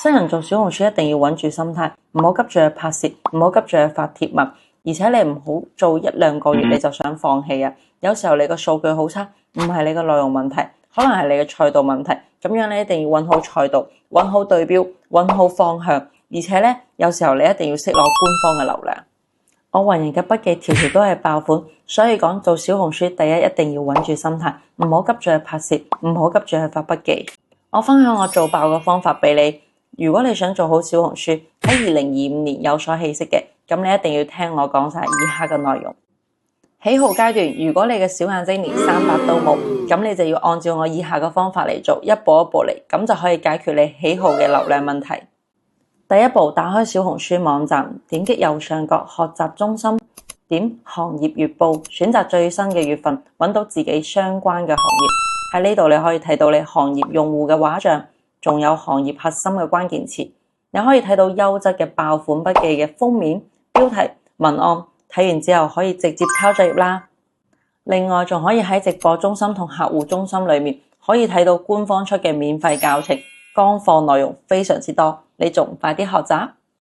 新人做小紅書一定要穩住心態，唔好急住去拍攝，唔好急住去發貼文，而且你唔好做1-2個月你就想放棄啊！有時候你個數據好差，唔係你個內容問題，可能係你嘅賽道問題。咁樣你一定要揾好賽道，揾好對標，揾好方向，而且咧有時候你一定要識攞官方嘅流量。我運營嘅筆記條條都係爆款，所以講做小紅書第一定要穩住心態，唔好急住去拍攝，唔好急住去發筆記。我分享我做爆嘅方法俾你。如果你想做好小紅書，喺2025年有所起色嘅，咁你一定要聽我講晒以下嘅內容。喜好階段，如果你嘅小眼睛連300都冇，咁你就要按照我以下嘅方法嚟做，一步一步嚟，咁就可以解決你喜好嘅流量問題。第一步，打開小紅書網站，點擊右上角學習中心，點行業月報，選擇最新嘅月份，揾到自己相關嘅行業。喺呢度你可以睇到你行業用戶嘅畫像，仲有行業核心嘅關鍵詞。你可以睇到優質嘅爆款筆記嘅封面、標題、文案，睇完之後可以直接抄作業啦。另外仲可以喺直播中心同客戶中心裏面可以睇到官方出嘅免費教程，乾貨內容非常之多，你仲唔快啲學習？